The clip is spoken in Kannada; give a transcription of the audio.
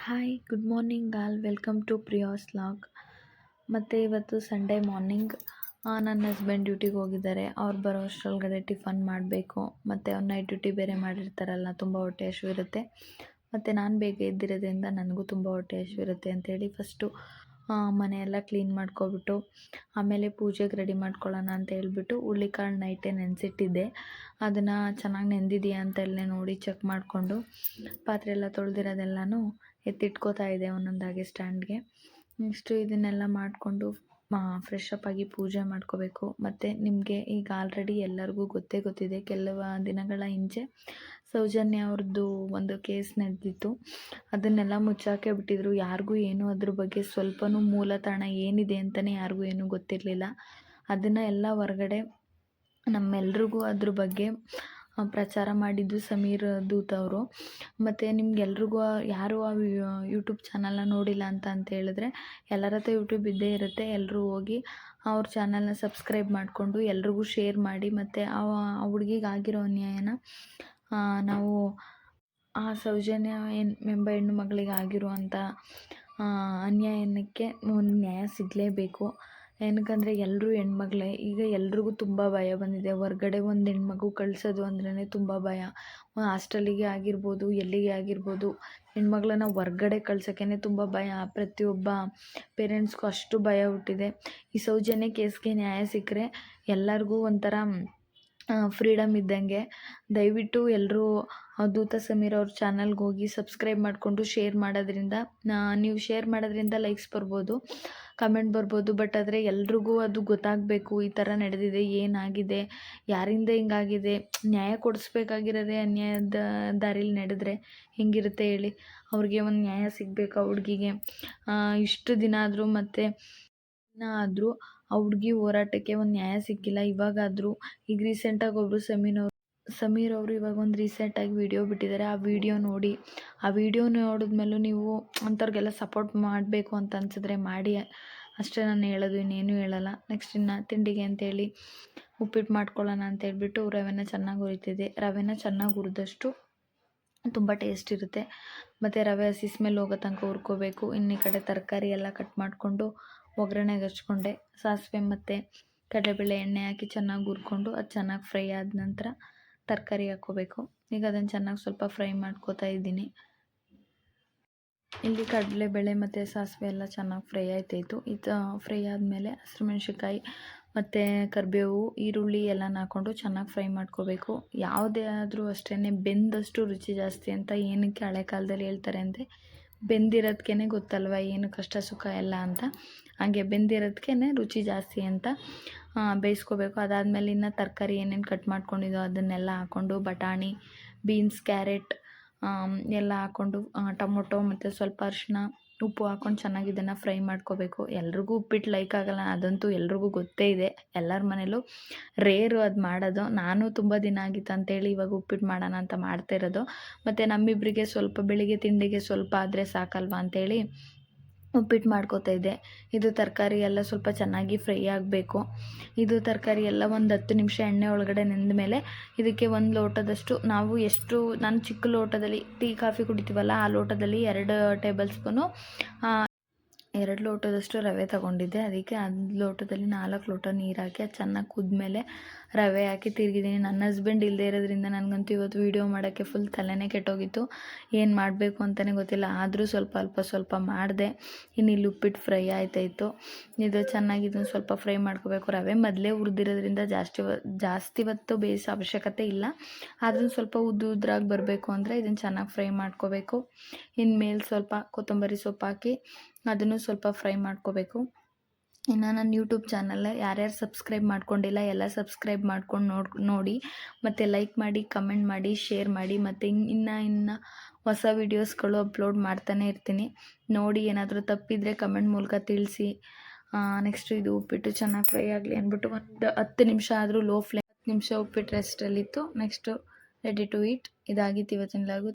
Hi good morning all welcome to Priya's log. ಮತ್ತು ಇವತ್ತು ಸಂಡೇ ಮಾರ್ನಿಂಗ್ ನನ್ನ ಹಸ್ಬೆಂಡ್ ಡ್ಯೂಟಿಗೆ ಹೋಗಿದ್ದಾರೆ. ಅವ್ರು ಬರೋ ಅಷ್ಟರೊಳಗಡೆ ಟಿಫನ್ ಮಾಡಬೇಕು. ಮತ್ತು ಅವ್ರು ನೈಟ್ ಡ್ಯೂಟಿ ಬೇರೆ ಮಾಡಿರ್ತಾರಲ್ಲ, ತುಂಬ ಹೊಟ್ಟೆ ಹಸಿವು ಇರುತ್ತೆ. ಮತ್ತು ನಾನು ಬೇಗ ಎದ್ದಿರೋದ್ರಿಂದ ನನಗೂ ತುಂಬ ಹೊಟ್ಟೆ ಹಸಿವು ಇರುತ್ತೆ ಅಂಥೇಳಿ ಫಸ್ಟು ಮನೆಯೆಲ್ಲ ಕ್ಲೀನ್ ಮಾಡ್ಕೊಬಿಟ್ಟು ಆಮೇಲೆ ಪೂಜೆಗೆ ರೆಡಿ ಮಾಡ್ಕೊಳ್ಳೋಣ ಅಂತ ಹೇಳ್ಬಿಟ್ಟು ಹುಳ್ಳಿಕಾಳು ನೈಟೇ ನೆನೆಸಿಟ್ಟಿದ್ದೆ. ಅದನ್ನು ಚೆನ್ನಾಗಿ ನೆಂದಿದೆಯಾ ಅಂತೆಲ್ಲ ನೋಡಿ ಚೆಕ್ ಮಾಡಿಕೊಂಡು ಪಾತ್ರೆ ಎಲ್ಲ ತೊಳೆದಿರೋದೆಲ್ಲನೂ ಎತ್ತಿಟ್ಕೋತಾ ಇದೆ ಒಂದೊಂದಾಗಿ ಸ್ಟ್ಯಾಂಡ್ಗೆ. ನೆಕ್ಸ್ಟು ಇದನ್ನೆಲ್ಲ ಮಾಡಿಕೊಂಡು ಫ್ರೆಶ್ ಅಪ್ ಆಗಿ ಪೂಜೆ ಮಾಡ್ಕೋಬೇಕು. ಮತ್ತು ನಿಮಗೆ ಈಗ ಆಲ್ರೆಡಿ ಎಲ್ಲರಿಗೂ ಗೊತ್ತಿದೆ, ಕೆಲವು ದಿನಗಳ ಹಿಂಚೆ ಸೌಜನ್ಯ ಅವ್ರದ್ದು ಒಂದು ಕೇಸ್ ನಡೆದಿತ್ತು. ಅದನ್ನೆಲ್ಲ ಮುಚ್ಚಾಕೆ ಬಿಟ್ಟಿದ್ರು. ಯಾರಿಗೂ ಏನೂ ಅದ್ರ ಬಗ್ಗೆ ಸ್ವಲ್ಪನೂ ಮೂಲತಾಣ ಏನಿದೆ ಅಂತಲೇ ಯಾರಿಗೂ ಏನೂ ಗೊತ್ತಿರಲಿಲ್ಲ. ಅದನ್ನು ಎಲ್ಲ ಹೊರಗಡೆ ನಮ್ಮೆಲ್ರಿಗೂ ಅದ್ರ ಬಗ್ಗೆ ಪ್ರಚಾರ ಮಾಡಿದ್ದು ಸಮೀರ್ ದೂತ್ ಅವರು. ಮತ್ತು ನಿಮ್ಗೆಲ್ರಿಗೂ ಯಾರು ಆ ಯೂಟ್ಯೂಬ್ ಚಾನಲ್ನ ನೋಡಿಲ್ಲ ಅಂತ ಹೇಳಿದ್ರೆ ಎಲ್ಲರ ಹತ್ರ ಯೂಟ್ಯೂಬ್ ಇದ್ದೇ ಇರುತ್ತೆ. ಎಲ್ಲರೂ ಹೋಗಿ ಅವ್ರ ಚಾನಲ್ನ ಸಬ್ಸ್ಕ್ರೈಬ್ ಮಾಡಿಕೊಂಡು ಎಲ್ರಿಗೂ ಶೇರ್ ಮಾಡಿ. ಮತ್ತು ಆ ಹುಡುಗಿಗೆ ಆಗಿರೋ ಅನ್ಯಾಯನ ನಾವು ಆ ಸೌಜನ್ಯ ಎಂಬ ಹೆಣ್ಣು ಮಗಳಿಗೆ ಆಗಿರುವಂಥ ಅನ್ಯಾಯಕ್ಕೆ ಒಂದು ನ್ಯಾಯ ಸಿಗಲೇಬೇಕು. ಏನಕ್ಕಂದರೆ ಎಲ್ಲರೂ ಹೆಣ್ಮಗಳೇ. ಈಗ ಎಲ್ರಿಗೂ ತುಂಬ ಭಯ ಬಂದಿದೆ. ಹೊರ್ಗಡೆ ಒಂದು ಹೆಣ್ಮಗು ಕಳಿಸೋದು ಅಂದ್ರೇ ತುಂಬ ಭಯ. ಹಾಸ್ಟೆಲಿಗೆ ಆಗಿರ್ಬೋದು, ಎಲ್ಲಿಗೆ ಆಗಿರ್ಬೋದು, ಹೆಣ್ಮಗಳನ್ನ ಹೊರ್ಗಡೆ ಕಳ್ಸೋಕ್ಕೇ ತುಂಬ ಭಯ. ಪ್ರತಿಯೊಬ್ಬ ಪೇರೆಂಟ್ಸ್ಗೂ ಅಷ್ಟು ಭಯ ಹುಟ್ಟಿದೆ. ಈ ಸೌಜನ್ಯ ಕೇಸ್ಗೆ ನ್ಯಾಯ ಸಿಕ್ಕರೆ ಎಲ್ಲರಿಗೂ ಒಂಥರ ಫ್ರೀಡಮ್ ಇದ್ದಂಗೆ. ದಯವಿಟ್ಟು ಎಲ್ಲರೂ ದೂತ ಸಮೀರ್ ಅವ್ರ ಚಾನಲ್ಗೆ ಹೋಗಿ ಸಬ್ಸ್ಕ್ರೈಬ್ ಮಾಡಿಕೊಂಡು ಶೇರ್ ಮಾಡೋದ್ರಿಂದ, ನೀವು ಶೇರ್ ಮಾಡೋದ್ರಿಂದ ಲೈಕ್ಸ್ ಬರ್ಬೋದು, ಕಮೆಂಟ್ ಬರ್ಬೋದು. ಬಟ್ ಆದರೆ ಎಲ್ರಿಗೂ ಅದು ಗೊತ್ತಾಗಬೇಕು, ಈ ಥರ ನಡೆದಿದೆ, ಏನಾಗಿದೆ, ಯಾರಿಂದ ಹಿಂಗಾಗಿದೆ. ನ್ಯಾಯ ಕೊಡಿಸ್ಬೇಕಾಗಿರೋದೇ ಅನ್ಯಾಯದ ದಾರಿಲಿ ನಡೆದ್ರೆ ಹೆಂಗಿರುತ್ತೆ ಹೇಳಿ. ಅವ್ರಿಗೆ ಒಂದು ನ್ಯಾಯ ಸಿಗಬೇಕು ಆ ಹುಡುಗಿಗೆ. ಇಷ್ಟು ದಿನ ಆದರೂ ಮತ್ತು ಆದರೂ ಆ ಹುಡುಗಿ ಹೋರಾಟಕ್ಕೆ ಒಂದು ನ್ಯಾಯ ಸಿಕ್ಕಿಲ್ಲ. ಇವಾಗಾದರೂ ಈಗ ರೀಸೆಂಟಾಗಿ ಒಬ್ಬರು ಸಮೀರ್ ಅವರು ಇವಾಗ ಒಂದು ರೀಸೆಂಟಾಗಿ ವಿಡಿಯೋ ಬಿಟ್ಟಿದ್ದಾರೆ. ಆ ವಿಡಿಯೋ ನೋಡಿ, ಆ ವಿಡಿಯೋ ನೋಡಿದ್ಮೇಲೂ ನೀವು ಅಂಥವ್ರಿಗೆಲ್ಲ ಸಪೋರ್ಟ್ ಮಾಡಬೇಕು ಅಂತ ಅನಿಸಿದ್ರೆ ಮಾಡಿ. ಅಷ್ಟೇ ನಾನು ಹೇಳೋದು, ಇನ್ನೇನು ಹೇಳಲ್ಲ. ನೆಕ್ಸ್ಟ್ ಇನ್ನು ತಿಂಡಿಗೆ ಅಂತೇಳಿ ಉಪ್ಪಿಟ್ಟು ಮಾಡ್ಕೊಳ್ಳೋಣ ಅಂತ ಹೇಳ್ಬಿಟ್ಟು ರವೆನ ಚೆನ್ನಾಗಿ ಹುರಿತಿದ್ದೆ. ರವೆನ ಚೆನ್ನಾಗಿ ಹುರಿದಷ್ಟು ತುಂಬ ಟೇಸ್ಟ್ ಇರುತ್ತೆ. ಮತ್ತು ರವೆ ಹಸಿ ಸ್ಮೆಲ್ ಹೋಗೋ ತನಕ ಹುರ್ಕೋಬೇಕು. ಇನ್ನು ಈ ಕಡೆ ತರಕಾರಿ ಎಲ್ಲ ಕಟ್ ಮಾಡಿಕೊಂಡು ಒಗ್ಗರಣೆಗೆ ಹಚ್ಕೊಂಡೆ. ಸಾಸಿವೆ ಮತ್ತು ಕಡಲೆಬೇಳೆ ಎಣ್ಣೆ ಹಾಕಿ ಚೆನ್ನಾಗಿ ಹುರ್ಕೊಂಡು ಅದು ಚೆನ್ನಾಗಿ ಫ್ರೈ ಆದ ನಂತರ ತರಕಾರಿ ಹಾಕ್ಕೋಬೇಕು. ಈಗ ಅದನ್ನು ಚೆನ್ನಾಗಿ ಸ್ವಲ್ಪ ಫ್ರೈ ಮಾಡ್ಕೋತಾ ಇದ್ದೀನಿ. ಇಲ್ಲಿ ಕಡಲೆಬೇಳೆ ಮತ್ತು ಸಾಸಿವೆ ಎಲ್ಲ ಚೆನ್ನಾಗಿ ಫ್ರೈ ಆಯ್ತಾಯಿತ್ತು. ಇದು ಫ್ರೈ ಆದಮೇಲೆ ಹಸಿಮೆಣ್ಸಿನ್ಕಾಯಿ ಮತ್ತು ಕರಿಬೇವು, ಈರುಳ್ಳಿ ಎಲ್ಲನ ಹಾಕ್ಕೊಂಡು ಚೆನ್ನಾಗಿ ಫ್ರೈ ಮಾಡ್ಕೋಬೇಕು. ಯಾವುದೇ ಆದರೂ ಅಷ್ಟೇ ಬೆಂದಷ್ಟು ರುಚಿ ಜಾಸ್ತಿ ಅಂತ ಏನಕ್ಕೆ ಹಳೆ ಕಾಲದಲ್ಲಿ ಹೇಳ್ತಾರೆ ಅಂದರೆ, ಬೆಂದಿರೋದಕ್ಕೇ ಗೊತ್ತಲ್ವ ಏನು ಕಷ್ಟ ಸುಖ ಎಲ್ಲ ಅಂತ. ಹಾಗೆ ಬೆಂದಿರೋದಕ್ಕೇ ರುಚಿ ಜಾಸ್ತಿ ಅಂತ ಬೇಯಿಸ್ಕೋಬೇಕು. ಅದಾದಮೇಲೆ ಇನ್ನು ತರಕಾರಿ ಏನೇನು ಕಟ್ ಮಾಡ್ಕೊಂಡಿದ್ದೋ ಅದನ್ನೆಲ್ಲ ಹಾಕ್ಕೊಂಡು ಬಟಾಣಿ, ಬೀನ್ಸ್, ಕ್ಯಾರೆಟ್ ಎಲ್ಲ ಹಾಕ್ಕೊಂಡು ಟೊಮೊಟೊ ಮತ್ತು ಸ್ವಲ್ಪ ಅರಿಶಿನ, ಉಪ್ಪು ಹಾಕ್ಕೊಂಡು ಚೆನ್ನಾಗಿ ಇದನ್ನು ಫ್ರೈ ಮಾಡ್ಕೋಬೇಕು. ಎಲ್ರಿಗೂ ಉಪ್ಪಿಟ್ಟು ಲೈಕ್ ಆಗೋಲ್ಲ, ಅದಂತೂ ಎಲ್ರಿಗೂ ಗೊತ್ತೇ ಇದೆ. ಎಲ್ಲರ ಮನೇಲೂ ರೇರು ಅದು ಮಾಡೋದು. ನಾನು ತುಂಬ ದಿನ ಆಗಿತ್ತು ಅಂತೇಳಿ ಇವಾಗ ಉಪ್ಪಿಟ್ಟು ಮಾಡೋಣ ಅಂತ ಮಾಡ್ತಾಯಿರೋದು. ಮತ್ತು ನಮ್ಮಿಬ್ಬರಿಗೆ ಸ್ವಲ್ಪ ಬೆಳಿಗ್ಗೆ ತಿಂಡಿಗೆ ಸ್ವಲ್ಪ ಆದರೆ ಸಾಕಲ್ವ ಅಂಥೇಳಿ ಉಪ್ಪಿಟ್ಟು ಮಾಡ್ಕೋತಾ ಇದ್ದೆ. ಇದು ತರಕಾರಿ ಎಲ್ಲ ಸ್ವಲ್ಪ ಚೆನ್ನಾಗಿ ಫ್ರೈ ಆಗಬೇಕು. ಇದು ತರಕಾರಿ ಎಲ್ಲ ಒಂದು 10 ನಿಮಿಷ ಎಣ್ಣೆ ಒಳಗಡೆ ನೆಂದ ಮೇಲೆ ಇದಕ್ಕೆ 1 ಲೋಟದಷ್ಟು, ನಾವು ಎಷ್ಟು, ನಾನು ಚಿಕ್ಕ ಲೋಟದಲ್ಲಿ ಟೀ ಕಾಫಿ ಕುಡಿತೀವಲ್ಲ ಆ ಲೋಟದಲ್ಲಿ 2 ಟೇಬಲ್ ಸ್ಪೂನು 2 ಲೋಟದಷ್ಟು ರವೆ ತೊಗೊಂಡಿದ್ದೆ. ಅದಕ್ಕೆ 1 ಲೋಟದಲ್ಲಿ 4 ಲೋಟ ನೀರು ಹಾಕಿ ಅದು ಚೆನ್ನಾಗಿ ಕುದ್ಮೇಲೆ ರವೆ ಹಾಕಿ ತಿರುಗಿದ್ದೀನಿ. ನನ್ನ ಹಸ್ಬೆಂಡ್ ಇಲ್ಲದೆ ಇರೋದ್ರಿಂದ ನನಗಂತೂ ಇವತ್ತು ವೀಡಿಯೋ ಮಾಡೋಕ್ಕೆ ಫುಲ್ ತಲೆನೇ ಕೆಟ್ಟೋಗಿತ್ತು. ಏನು ಮಾಡಬೇಕು ಅಂತಲೇ ಗೊತ್ತಿಲ್ಲ. ಆದರೂ ಅಲ್ಪ ಸ್ವಲ್ಪ ಮಾಡಿದೆ. ಇನ್ನು ಇಲ್ಲಿ ಉಪ್ಪಿಟ್ಟು ಫ್ರೈ ಆಯ್ತಾಯಿತ್ತು. ಇದು ಚೆನ್ನಾಗಿ ಇದನ್ನು ಸ್ವಲ್ಪ ಫ್ರೈ ಮಾಡ್ಕೋಬೇಕು. ರವೆ ಮೊದಲೇ ಹುರಿದಿರೋದ್ರಿಂದ ಜಾಸ್ತಿ ಹೊತ್ತು ಬೇಯಿಸೋ ಅವಶ್ಯಕತೆ ಇಲ್ಲ. ಅದನ್ನು ಸ್ವಲ್ಪ ಉದ್ರಾಗಿ ಬರಬೇಕು ಅಂದರೆ ಇದನ್ನು ಚೆನ್ನಾಗಿ ಫ್ರೈ ಮಾಡ್ಕೋಬೇಕು. ಇನ್ಮೇಲೆ ಸ್ವಲ್ಪ ಕೊತ್ತಂಬರಿ ಸೊಪ್ಪು ಹಾಕಿ ಅದನ್ನು ಸ್ವಲ್ಪ ಫ್ರೈ ಮಾಡ್ಕೋಬೇಕು. ಇನ್ನು ನನ್ನ ಯೂಟ್ಯೂಬ್ ಚಾನಲ್ ಯಾರ್ಯಾರು ಸಬ್ಸ್ಕ್ರೈಬ್ ಮಾಡ್ಕೊಂಡಿಲ್ಲ ಎಲ್ಲ ಸಬ್ಸ್ಕ್ರೈಬ್ ಮಾಡ್ಕೊಂಡು ನೋಡಿ, ಮತ್ತು ಲೈಕ್ ಮಾಡಿ, ಕಮೆಂಟ್ ಮಾಡಿ, ಶೇರ್ ಮಾಡಿ. ಮತ್ತು ಇನ್ನು ಹೊಸ ವೀಡಿಯೋಸ್ಗಳು ಅಪ್ಲೋಡ್ ಮಾಡ್ತಾನೆ ಇರ್ತೀನಿ. ನೋಡಿ, ಏನಾದರೂ ತಪ್ಪಿದರೆ ಕಮೆಂಟ್ ಮೂಲಕ ತಿಳಿಸಿ. ನೆಕ್ಸ್ಟು ಇದು ಉಪ್ಪಿಟ್ಟು ಚೆನ್ನಾಗಿ ಫ್ರೈ ಆಗಲಿ ಅಂದ್ಬಿಟ್ಟು ಒಂದು 10 ನಿಮಿಷ ಆದರೂ ಲೋ ಫ್ಲೇಮ್, 10 ನಿಮಿಷ ಉಪ್ಪಿಟ್ಟು ರೆಸ್ಟಲ್ಲಿತ್ತು. Next ready to eat. ಇದಾಗಿತ್ತು ಇವತ್ತಿನ ಲಾಗು.